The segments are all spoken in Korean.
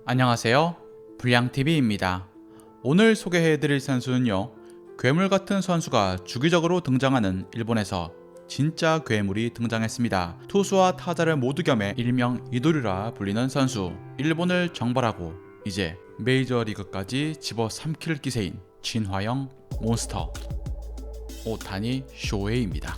안녕하세요. 불량TV입니다. 오늘 소개해드릴 선수는요, 괴물 같은 선수가 주기적으로 등장하는 일본에서 진짜 괴물이 등장했습니다. 투수와 타자를 모두 겸해 일명 이도류라 불리는 선수. 일본을 정벌하고 이제 메이저리그까지 집어삼킬 기세인 진화형 몬스터 오타니 쇼헤이입니다.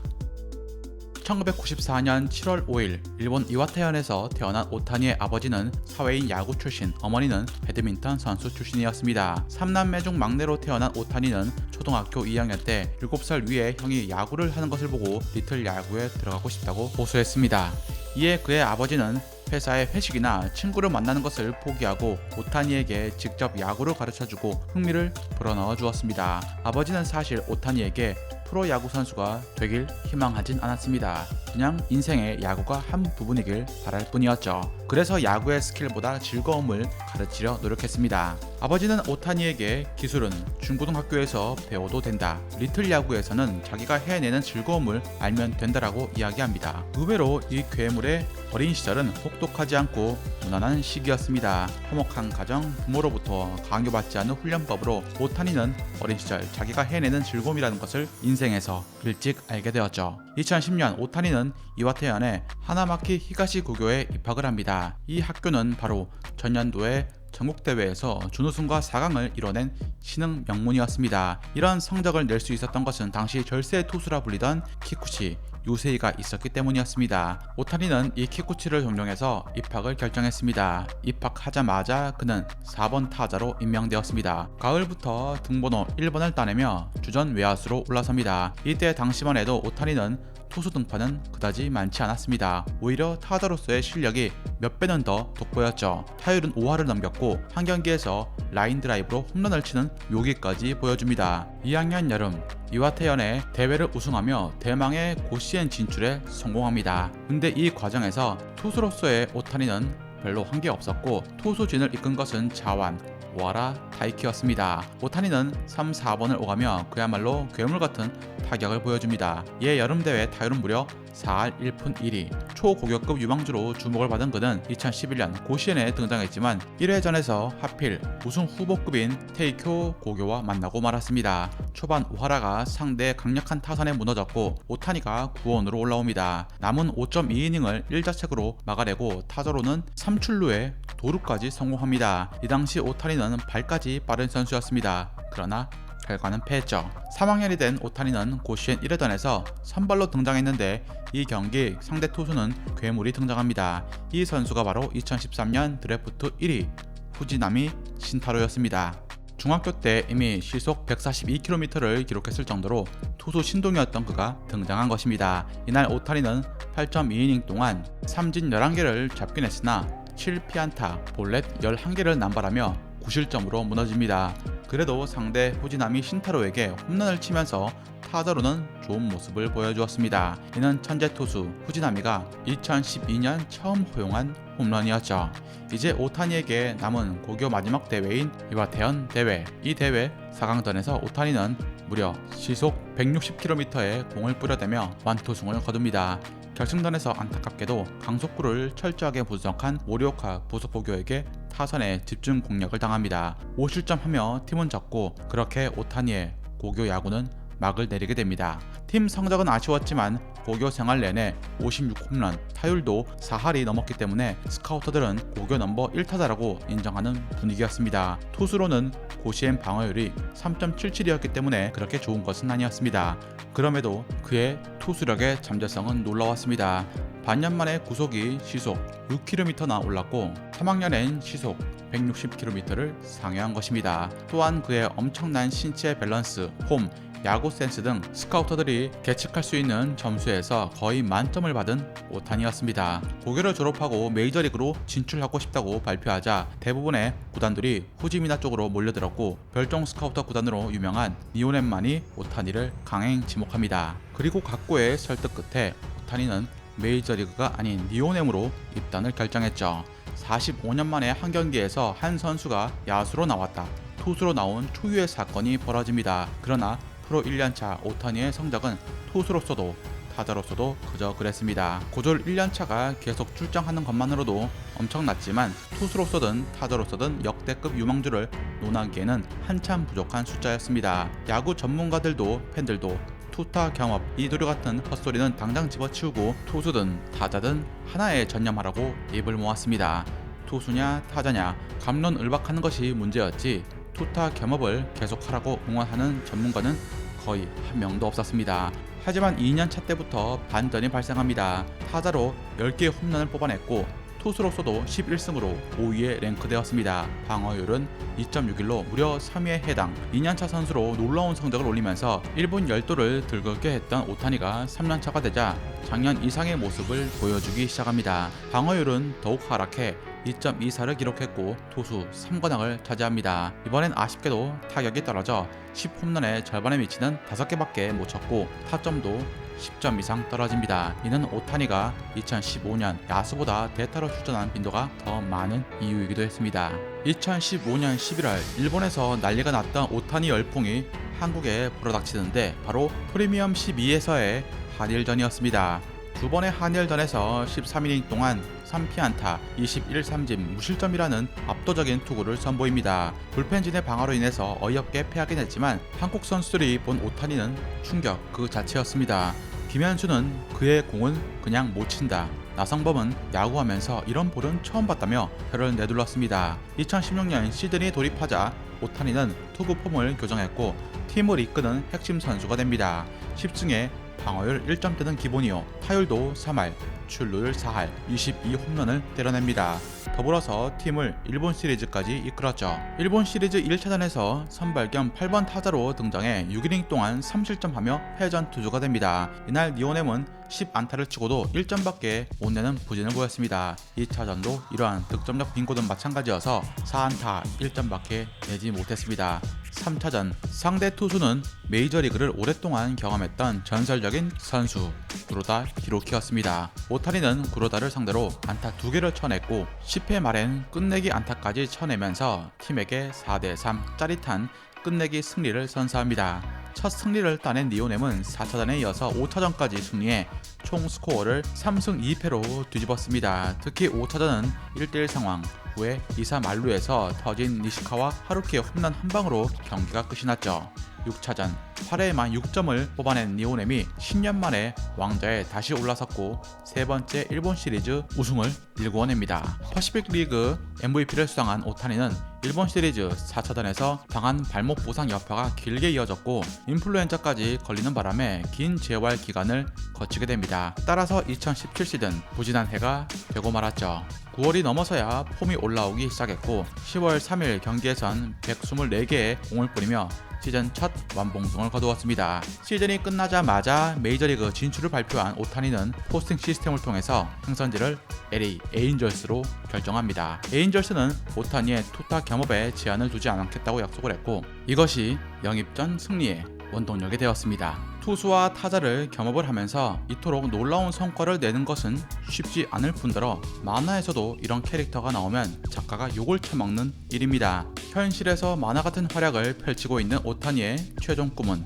1994년 7월 5일 일본 이와테현에서 태어난 오타니의 아버지는 사회인 야구 출신, 어머니는 배드민턴 선수 출신이었습니다. 3남매 중 막내로 태어난 오타니는 초등학교 2학년 때 7살 위에 형이 야구를 하는 것을 보고 리틀 야구에 들어가고 싶다고 호소했습니다. 이에 그의 아버지는 회사의 회식이나 친구를 만나는 것을 포기하고 오타니에게 직접 야구를 가르쳐주고 흥미를 불어넣어 주었습니다. 아버지는 사실 오타니에게 프로야구 선수가 되길 희망하진 않았습니다. 그냥 인생의 야구가 한 부분이길 바랄 뿐이었죠. 그래서 야구의 스킬보다 즐거움을 가르치려 노력했습니다. 아버지는 오타니에게 기술은 중고등학교에서 배워도 된다, 리틀 야구에서는 자기가 해내는 즐거움을 알면 된다라고 이야기합니다. 의외로 이 괴물의 어린 시절은 혹독하지 않고 무난한 시기였습니다. 화목한 가정, 부모로부터 강요받지 않은 훈련법으로 오타니는 어린 시절 자기가 해내는 즐거움이라는 것을 인생에서 일찍 알게 되었죠. 2010년 오타니는 이와테현의 하나마키 히가시 고교에 입학을 합니다. 이 학교는 바로 전년도에 전국대회에서 준우승과 4강을 이뤄낸 신흥 명문이었습니다. 이런 성적을 낼 수 있었던 것은 당시 절세 투수라 불리던 키쿠치 요세이가 있었기 때문이었습니다. 오타니는 이 키쿠치를 존경해서 입학을 결정했습니다. 입학하자마자 그는 4번 타자로 임명되었습니다. 가을부터 등번호 1번을 따내며 주전 외야수로 올라섭니다. 이때 당시만 해도 오타니는 투수 등판은 그다지 많지 않았습니다. 오히려 타자로서의 실력이 몇 배는 더 돋보였죠. 타율은 5할을 넘겼고 한 경기에서 라인 드라이브로 홈런을 치는 묘기까지 보여줍니다. 2학년 여름 이와테현의 대회를 우승하며 대망의 고시엔 진출에 성공합니다. 근데 이 과정에서 투수로서의 오타니는 별로 한 게 없었고 투수진을 이끈 것은 자완 와라 다이키였습니다. 오타니는 3, 4번을 오가며 그야말로 괴물 같은 타격을 보여줍니다. 이에 여름대회 타율은 무려 4할 1푼 1리, 초고격급 유망주로 주목을 받은 그는 2011년 고시엔에 등장했지만 1회전에서 하필 우승 후보급인 테이쿄 고교와 만나고 말았습니다. 초반 오하라가 상대의 강력한 타선에 무너졌고 오타니가 구원으로 올라옵니다. 남은 5.2이닝을 1자책으로 막아내고 타자로는 3출루에 도루까지 성공합니다. 이 당시 오타니는 발까지 빠른 선수였습니다. 그러나 결과는 패했죠. 3학년이 된 오타니는 고시엔 1회전에서 선발로 등장했는데 이 경기 상대 투수는 괴물이 등장합니다. 이 선수가 바로 2013년 드래프트 1위 후지나미 신타로였습니다. 중학교 때 이미 시속 142km를 기록했을 정도로 투수 신동이었던 그가 등장한 것입니다. 이날 오타니는 8.2이닝 동안 삼진 11개를 잡긴 했으나 7피안타, 볼넷 11개를 남발하며 9실점으로 무너집니다. 그래도 상대 후지나미 신타로에게 홈런을 치면서 타자로는 좋은 모습을 보여주었습니다. 이는 천재 투수 후지나미가 2012년 처음 허용한 홈런이었죠. 이제 오타니에게 남은 고교 마지막 대회인 이와테현 대회. 이 대회 4강전에서 오타니는 무려 시속 160km의 공을 뿌려대며 완투승을 거둡니다. 결승전에서 안타깝게도 강속구를 철저하게 분석한 모리오카 부속보교에게 타선에 집중 공략을 당합니다. 5실점하며 팀은 졌고 그렇게 오타니의 고교 야구는 막을 내리게 됩니다. 팀 성적은 아쉬웠지만 고교 생활 내내 56홈런, 타율도 4할이 넘었기 때문에 스카우터들은 고교 넘버 1타자라고 인정하는 분위기였습니다. 투수로는 고시엔 방어율이 3.77이었기 때문에 그렇게 좋은 것은 아니었습니다. 그럼에도 그의 투수력의 잠재성은 놀라웠습니다. 반년 만에 구속이 시속 6km나 올랐고 3학년엔 시속 160km를 상회한 것입니다. 또한 그의 엄청난 신체 밸런스, 폼, 야구 센스 등 스카우터들이 계측할 수 있는 점수에서 거의 만점을 받은 오타니였습니다. 고교를 졸업하고 메이저리그로 진출하고 싶다고 발표하자 대부분의 구단들이 후지미나 쪽으로 몰려들었고 별종 스카우터 구단으로 유명한 니오넨만이 오타니를 강행 지목합니다. 그리고 각고의 설득 끝에 오타니는 메이저리그가 아닌 니오넴으로 입단을 결정했죠. 45년 만에 한 경기에서 한 선수가 야수로 나왔다, 투수로 나온 초유의 사건이 벌어집니다. 그러나 프로 1년차 오타니의 성적은 투수로서도 타자로서도 그저 그랬습니다. 고졸 1년차가 계속 출장하는 것만으로도 엄청났지만 투수로서든 타자로서든 역대급 유망주를 논하기에는 한참 부족한 숫자였습니다. 야구 전문가들도 팬들도 투타 겸업 이도류 같은 헛소리는 당장 집어치우고 투수든 타자든 하나에 전념하라고 입을 모았습니다. 투수냐 타자냐 갑론을박하는 것이 문제였지 투타 겸업을 계속하라고 응원하는 전문가는 거의 한 명도 없었습니다. 하지만 2년차 때부터 반전이 발생합니다. 타자로 10개의 홈런을 뽑아냈고 투수로서도 11승으로 5위에 랭크되었습니다. 방어율은 2.61로 무려 3위에 해당. 2년차 선수로 놀라운 성적을 올리면서 일본 열도를 들끓게 했던 오타니가 3년차가 되자 작년 이상의 모습을 보여주기 시작합니다. 방어율은 더욱 하락해 2.24를 기록했고 투수 3관왕을 차지합니다. 이번엔 아쉽게도 타격이 떨어져 10홈런의 절반에 미치는 5개밖에 못 쳤고 타점도 10점 이상 떨어집니다. 이는 오타니가 2015년 야수보다 대타로 출전한 빈도가 더 많은 이유이기도 했습니다. 2015년 11월 일본에서 난리가 났던 오타니 열풍이 한국에 불어닥치는데 바로 프리미엄 12에서의 한일전이었습니다. 두 번의 한일전에서 13이닝 동안 3피안타, 21삼진 무실점이라는 압도적인 투구를 선보입니다. 불펜진의 방어로 인해서 어이없게 패하긴 했지만 한국 선수들이 본 오타니는 충격 그 자체였습니다. 김현수는 그의 공은 그냥 못 친다. 나성범은 야구하면서 이런 볼은 처음 봤다며 혀를 내둘렀습니다. 2016년 시즌이 돌입하자 오타니는 투구 폼을 교정했고 팀을 이끄는 핵심 선수가 됩니다. 10승에 방어율 1점대는 기본이요. 타율도 3할, 출루율 4할, 22홈런을 때려냅니다. 더불어서 팀을 일본 시리즈까지 이끌었죠. 일본 시리즈 1차전에서 선발 겸 8번 타자로 등장해 6이닝 동안 3실점하며 패전 투수가 됩니다. 이날 니오넴은 10안타를 치고도 1점밖에 못 내는 부진을 보였습니다. 2차전도 이러한 득점력 빈곤은 마찬가지여서 4안타 1점밖에 내지 못했습니다. 3차전 상대 투수는 메이저리그를 오랫동안 경험했던 전설적인 선수 구로다 히로키였습니다. 오타니는 구로다를 상대로 안타 2개를 쳐냈고 10회 말엔 끝내기 안타까지 쳐내면서 팀에게 4대3 짜릿한 끝내기 승리를 선사합니다. 첫 승리를 따낸 니오넴은 4차전에 이어서 5차전까지 승리해 총 스코어를 3승 2패로 뒤집었습니다. 특히 5차전은 1대1 상황 후에 2사 만루에서 터진 니시카와 하루키의 홈런 한 방으로 경기가 끝이 났죠. 6차전 8회에만 6점을 뽑아낸 니오넴이 10년 만에 왕좌에 다시 올라섰고 세 번째 일본 시리즈 우승을 일궈냅니다. 퍼시픽 리그 MVP를 수상한 오타니는 일본 시리즈 4차전에서 당한 발목 부상 여파가 길게 이어졌고 인플루엔자까지 걸리는 바람에 긴 재활 기간을 거치게 됩니다. 따라서 2017 시즌 부진한 해가 되고 말았죠. 9월이 넘어서야 폼이 올라오기 시작했고 10월 3일 경기에선 124개의 공을 뿌리며 시즌 첫 완봉승을 거두었습니다. 시즌이 끝나자마자 메이저리그 진출을 발표한 오타니는 포스팅 시스템을 통해서 행선지를 LA 에인절스로 결정합니다. 에인절스는 오타니의 투타 겸업에 제한을 두지 않겠다고 약속을 했고 이것이 영입전 승리의 원동력이 되었습니다. 투수와 타자를 겸업을 하면서 이토록 놀라운 성과를 내는 것은 쉽지 않을 뿐더러 만화에서도 이런 캐릭터가 나오면 작가가 욕을 처먹는 일입니다. 현실에서 만화 같은 활약을 펼치고 있는 오타니의 최종 꿈은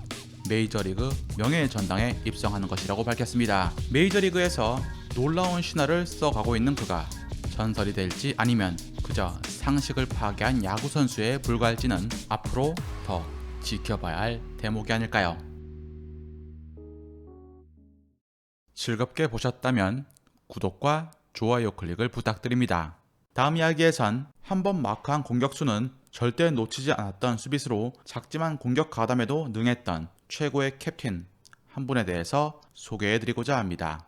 메이저리그 명예의 전당에 입성하는 것이라고 밝혔습니다. 메이저리그에서 놀라운 신화를 써가고 있는 그가 전설이 될지 아니면 그저 상식을 파괴한 야구 선수에 불과할지는 앞으로 더 지켜봐야 할 대목이 아닐까요? 즐겁게 보셨다면 구독과 좋아요 클릭을 부탁드립니다. 다음 이야기에선 한번 마크한 공격수는 절대 놓치지 않았던 수비수로 작지만 공격 가담에도 능했던 최고의 캡틴 한 분에 대해서 소개해드리고자 합니다.